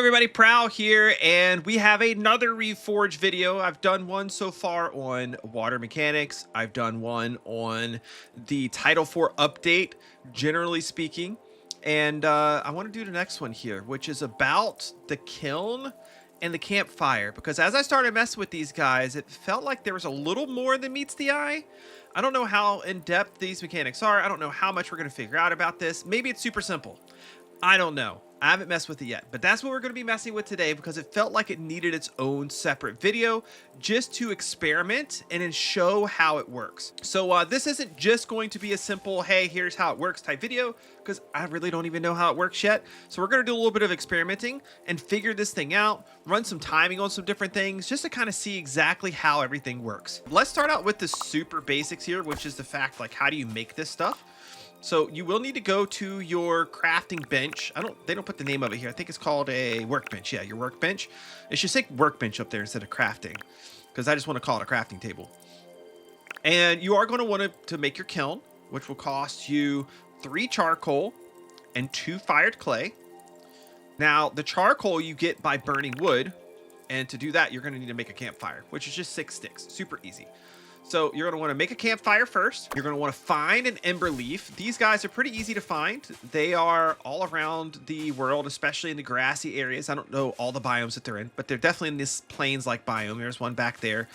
everybody, Prowl here, and we have another Reforge video. I've done one so far on water mechanics. I've done one on the Title 4 update, generally speaking. And I want to do the next one here, which is about the kiln and the campfire. Because as I started messing with these guys, it felt like there was a little more than meets the eye. I don't know how in-depth these mechanics are. I don't know how much we're going to figure out about this. Maybe it's super simple. I don't know. I haven't messed with it yet, but that's what we're going to be messing with today because it felt like it needed its own separate video just to experiment and then show how it works. So this isn't just going to be a simple, hey, here's how it works type video, because I really don't even know how it works yet. So we're going to do a little bit of experimenting and figure this thing out, run some timing on some different things just to kind of see exactly how everything works. Let's start out with the super basics here, which is the fact, like, how do you make this stuff? So you will need to go to your crafting bench. They don't put the name of it here. I think it's called a workbench. Yeah, your workbench. It should say workbench up there instead of crafting, because I just want to call it a crafting table. And you are going to want to make your kiln, which will cost you 3 charcoal and 2 fired clay. Now, the charcoal you get by burning wood, and to do that, you're going to need to make a campfire, which is just 6 sticks. Super easy. So you're going to want to make a campfire first. You're going to want to find an ember leaf. These guys are pretty easy to find. They are all around the world, especially in the grassy areas. I don't know all the biomes that they're in, but they're definitely in this plains-like biome. There's one back there.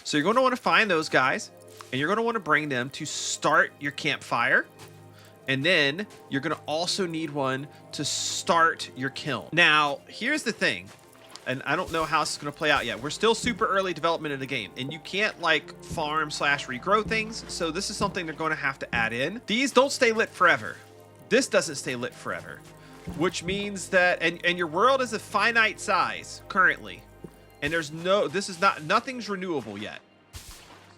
So you're going to want to find those guys, and you're going to want to bring them to start your campfire. And then you're going to also need one to start your kiln. Now, here's the thing. And I don't know how this is going to play out yet. We're still super early development in the game, and you can't like farm / regrow things. So this is something they're going to have to add in. These don't stay lit forever. This doesn't stay lit forever, which means that, and your world is a finite size currently, and nothing's renewable yet.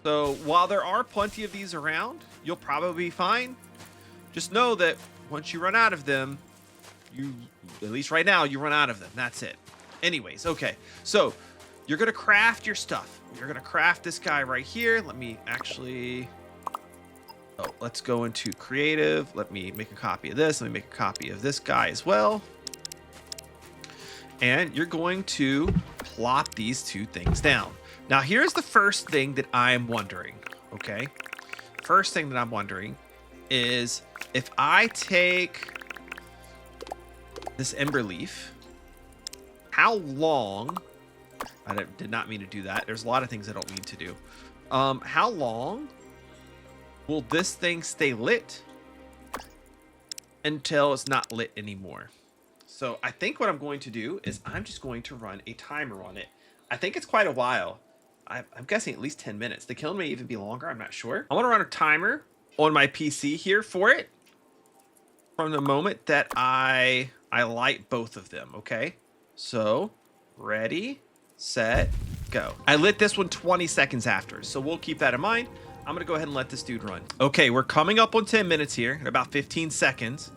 So while there are plenty of these around, you'll probably be fine. Just know that once you run out of them, at least right now, you run out of them. That's it. Anyways, okay, so you're going to craft your stuff. You're going to craft this guy right here. Let me actually... Oh, let's go into creative. Let me make a copy of this. Let me make a copy of this guy as well. And you're going to plop these 2 things down. Now, here's the first thing that I'm wondering, okay? First thing that I'm wondering is if I take this ember leaf... How long, I did not mean to do that. There's a lot of things I don't mean to do. How long will this thing stay lit until it's not lit anymore? So I think what I'm going to do is I'm just going to run a timer on it. I think it's quite a while. I'm guessing at least 10 minutes. The kiln may even be longer. I'm not sure. I want to run a timer on my PC here for it from the moment that I light both of them, okay? So, ready, set, go. I lit this one 20 seconds after, so we'll keep that in mind. I'm going to go ahead and let this dude run. Okay, we're coming up on 10 minutes here, about 15 seconds.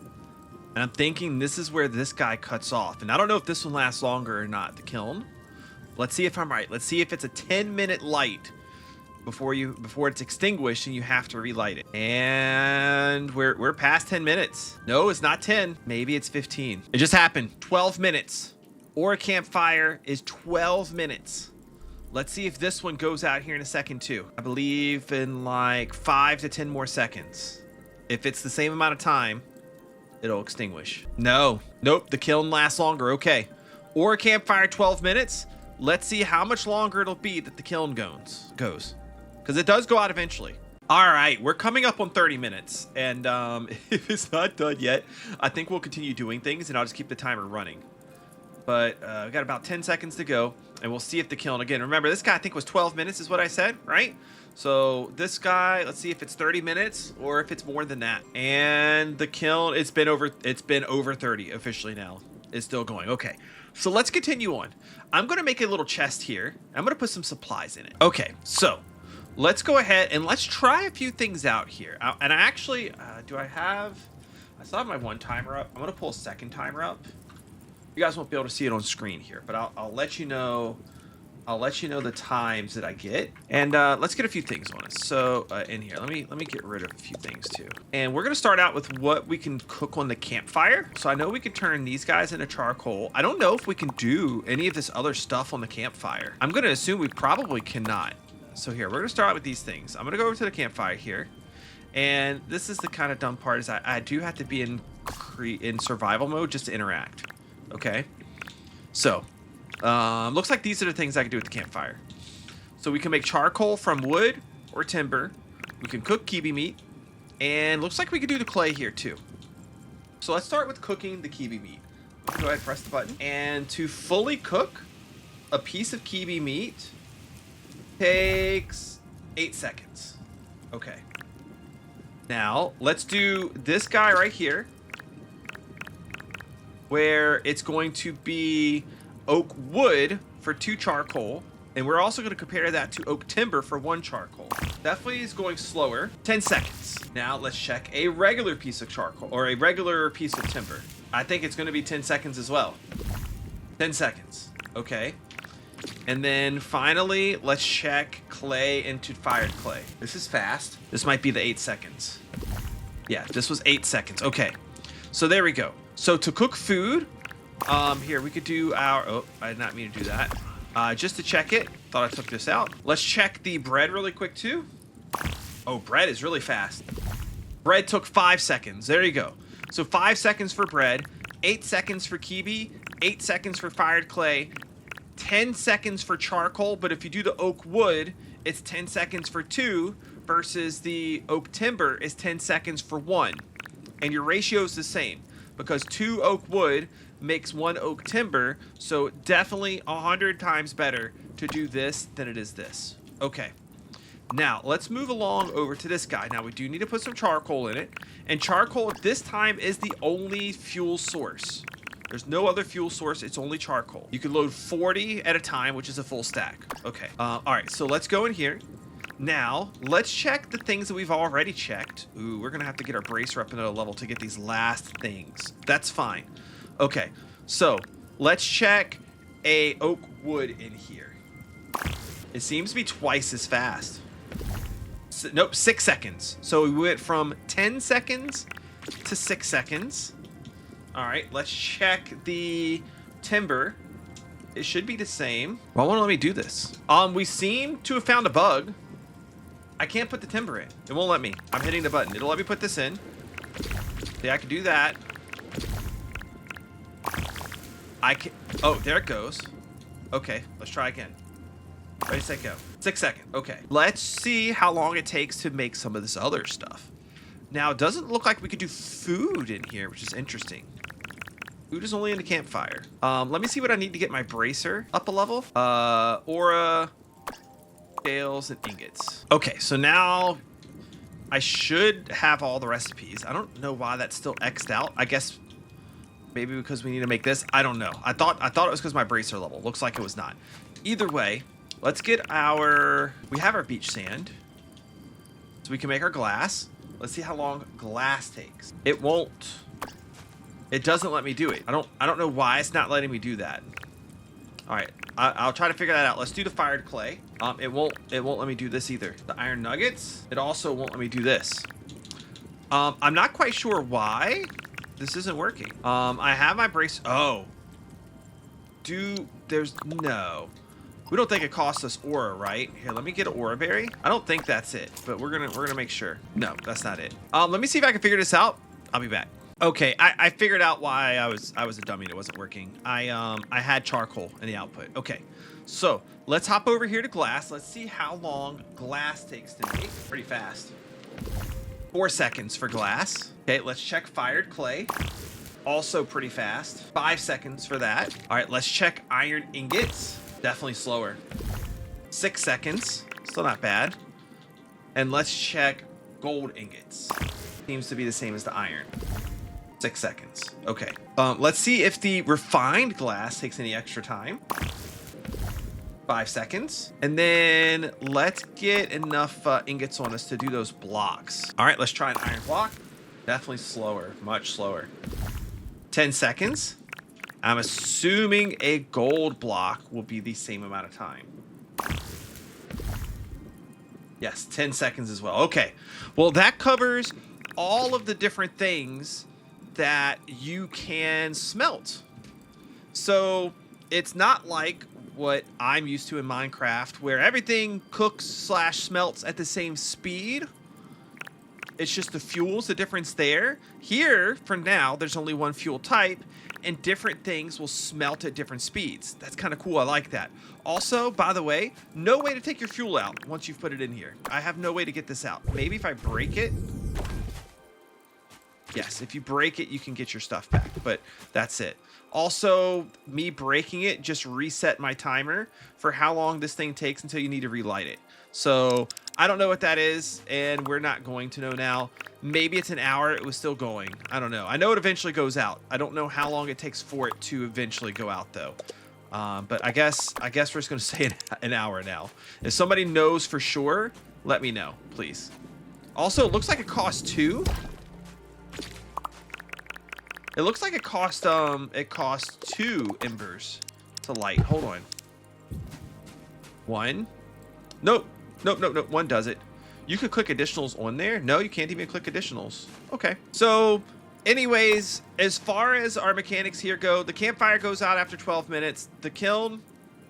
And I'm thinking this is where this guy cuts off. And I don't know if this one lasts longer or not, the kiln. Let's see if I'm right. Let's see if it's a 10-minute light before it's extinguished and you have to relight it. And we're past 10 minutes. No, it's not 10. Maybe it's 15. It just happened. 12 minutes. Or a campfire is 12 minutes. Let's see if this one goes out here in a second too. I believe in like 5 to 10 more seconds. If it's the same amount of time, it'll extinguish. No, nope, the kiln lasts longer. Okay. Or a campfire 12 minutes. Let's see how much longer it'll be that the kiln goes. Because it does go out eventually. All right, we're coming up on 30 minutes. And if it's not done yet, I think we'll continue doing things and I'll just keep the timer running. But we got about 10 seconds to go, and we'll see if the kiln, again, remember, this guy I think was 12 minutes is what I said, right? So this guy, let's see if it's 30 minutes or if it's more than that. And the kiln, it's been over 30 officially now. It's still going. Okay, so let's continue on. I'm going to make a little chest here. I'm going to put some supplies in it. Okay, so let's go ahead and let's try a few things out here. And I actually, I still have my 1 timer up. I'm going to pull a 2nd timer up. You guys won't be able to see it on screen here, but I'll let you know I'll let you know the times that I get. And let's get a few things on us. So in here, let me get rid of a few things too. And we're gonna start out with what we can cook on the campfire. So I know we could turn these guys into charcoal. I don't know if we can do any of this other stuff on the campfire. I'm gonna assume we probably cannot. So here, we're gonna start out with these things. I'm gonna go over to the campfire here. And this is the kind of dumb part is I do have to be in survival mode just to interact. Okay. So looks like these are the things I can do with the campfire. So we can make charcoal from wood or timber. We can cook kibi meat. And looks like we could do the clay here too. So let's start with cooking the kibi meat. Go ahead, press the button. And to fully cook a piece of kibi meat takes 8 seconds. Okay. Now, let's do this guy right here, where it's going to be oak wood for 2 charcoal, and we're also going to compare that to oak timber for 1 charcoal. Definitely is going slower. 10 seconds. Now, let's check a regular piece of charcoal, or a regular piece of timber. I think it's going to be 10 seconds as well. 10 seconds. Okay. And then finally, let's check clay into fired clay. This is fast. This might be the 8 seconds. Yeah, this was 8 seconds. Okay, so there we go. So to cook food, here we could do our, oh, I did not mean to do that. Just to check it, thought I took this out. Let's check the bread really quick too. Oh, bread is really fast. Bread took 5 seconds. There you go. So 5 seconds for bread, 8 seconds for kibi, 8 seconds for fired clay, 10 seconds for charcoal, but if you do the oak wood, it's 10 seconds for 2 versus the oak timber is 10 seconds for 1. And your ratio is the same because 2 oak wood makes 1 oak timber, so definitely 100 times better to do this than it is this. Okay. Now, let's move along over to this guy. Now, we do need to put some charcoal in it, and charcoal at this time is the only fuel source. There's no other fuel source. It's only charcoal. You can load 40 at a time, which is a full stack. Okay. All right. So let's go in here. Now, let's check the things that we've already checked. Ooh, we're going to have to get our bracer up into a level to get these last things. That's fine. Okay. So let's check a oak wood in here. It seems to be twice as fast. Nope, 6 seconds. So we went from 10 seconds to 6 seconds. All right, let's check the timber. It should be the same. Why won't it let me do this? We seem to have found a bug. I can't put the timber in. It won't let me. I'm hitting the button. It'll let me put this in. Yeah, I can do that. I can. Oh, there it goes. Okay, let's try again. Ready, set, go. 6 seconds. Okay. Let's see how long it takes to make some of this other stuff. Now, it doesn't look like we could do food in here, which is interesting. Food is only in the campfire. Let me see what I need to get my bracer up a level. Aura, scales, and ingots. Okay, so now I should have all the recipes. I don't know why that's still X'd out. I guess maybe because we need to make this. I don't know. I thought it was because my bracer level. Looks like it was not. Either way, let's get we have our beach sand. So we can make our glass. Let's see how long glass takes. It won't. It doesn't let me do it. I don't know why it's not letting me do that. All right, I'll try to figure that out. Let's do the fired clay. It won't let me do this either. The iron nuggets. It also won't let me do this. I'm not quite sure why this isn't working. I have my brace. Oh. No. We don't think it costs us aura, right? Here, let me get an aura berry. I don't think that's it, but we're gonna make sure. No, that's not it. Let me see if I can figure this out. I'll be back. Okay, I figured out why I was a dummy and it wasn't working. I had charcoal in the output. Okay, so let's hop over here to glass. Let's see how long glass takes to make. Pretty fast. 4 seconds for glass. Okay, let's check fired clay. Also pretty fast. 5 seconds for that. All right, let's check iron ingots. Definitely slower. 6 seconds. Still not bad. And let's check gold ingots. Seems to be the same as the iron. 6 seconds. Okay. Let's see if the refined glass takes any extra time. 5 seconds. And then let's get enough ingots on us to do those blocks. All right, let's try an iron block. Definitely slower. Much slower. 10 seconds. I'm assuming a gold block will be the same amount of time. Yes, 10 seconds as well. Okay. Well, that covers all of the different things that you can smelt. So it's not like what I'm used to in Minecraft, where everything cooks / smelts at the same speed. It's just the fuel's the difference there. Here, for now, there's only one fuel type, and different things will smelt at different speeds. That's kind of cool. I like that. Also, by the way, no way to take your fuel out once you've put it in here. I have no way to get this out. Maybe if I break it. Yes, if you break it, you can get your stuff back, but that's it. Also, me breaking it just reset my timer for how long this thing takes until you need to relight it. So I don't know what that is, and we're not going to know now. Maybe it's an hour. It was still going. I don't know. I know it eventually goes out. I don't know how long it takes for it to eventually go out, though. But I guess we're just going to say an hour now. If somebody knows for sure, let me know, please. Also, it looks like it costs 2. It looks like it costs 2 embers to light. Hold on. 1. Nope. Nope. 1 does it. You could click additionals on there. No, you can't even click additionals. Okay. So anyways, as far as our mechanics here go, the campfire goes out after 12 minutes. The kiln,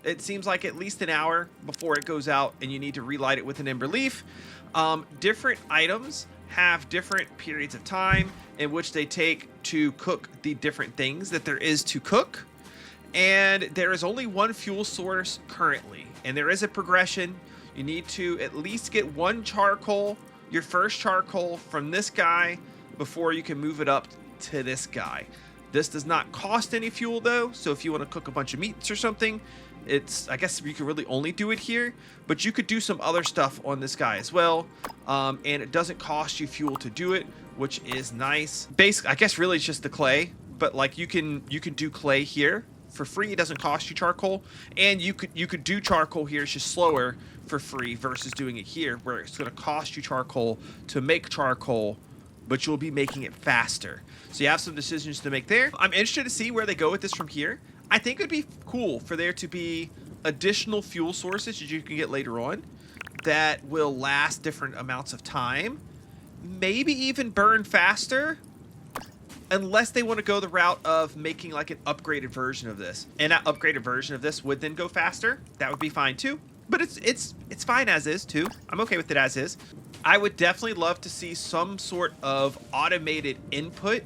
it seems like at least an hour before it goes out, and you need to relight it with an ember leaf. Different items have different periods of time in which they take to cook the different things that there is to cook. And there is only one fuel source currently, and there is a progression. You need to at least get 1 charcoal, your first charcoal, from this guy before you can move it up to this guy. This does not cost any fuel though, so if you want to cook a bunch of meats or something, I guess you can really only do it here, but you could do some other stuff on this guy as well. And it doesn't cost you fuel to do it, which is nice. Basically, I guess really it's just the clay, but like you can do clay here for free. It doesn't cost you charcoal, and you could do charcoal here. It's just slower for free versus doing it here, where it's going to cost you charcoal to make charcoal, but you'll be making it faster. So you have some decisions to make there. I'm interested to see where they go with this from here. I think it'd be cool for there to be additional fuel sources that you can get later on that will last different amounts of time, maybe even burn faster, unless they want to go the route of making like an upgraded version of this. And that upgraded version of this would then go faster. That would be fine too. But it's fine as is too. I'm okay with it as is. I would definitely love to see some sort of automated input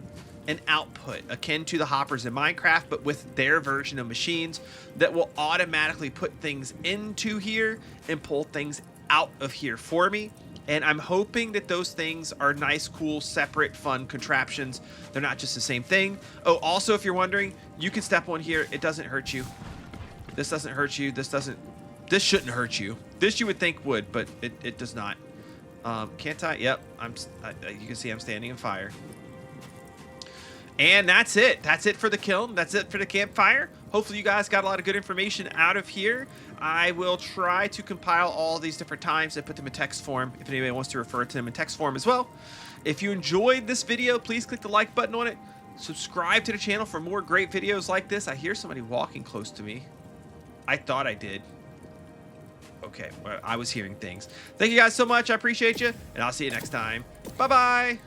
and output akin to the hoppers in Minecraft, but with their version of machines that will automatically put things into here and pull things out of here for me. And I'm hoping that those things are nice, cool, separate, fun contraptions. They're not just the same thing. Oh, also, if you're wondering, you can step on here. It doesn't hurt you. This doesn't hurt you. This shouldn't hurt you. This you would think would, but it does not. Can't I? Yep. You can see I'm standing in fire. And that's it. That's it for the kiln. That's it for the campfire. Hopefully you guys got a lot of good information out of here. I will try to compile all these different times and put them in text form if anybody wants to refer to them in text form as well. If you enjoyed this video, please click the like button on it. Subscribe to the channel for more great videos like this. I hear somebody walking close to me. I thought I did. Okay, well, I was hearing things. Thank you guys so much. I appreciate you, and I'll see you next time. Bye-bye.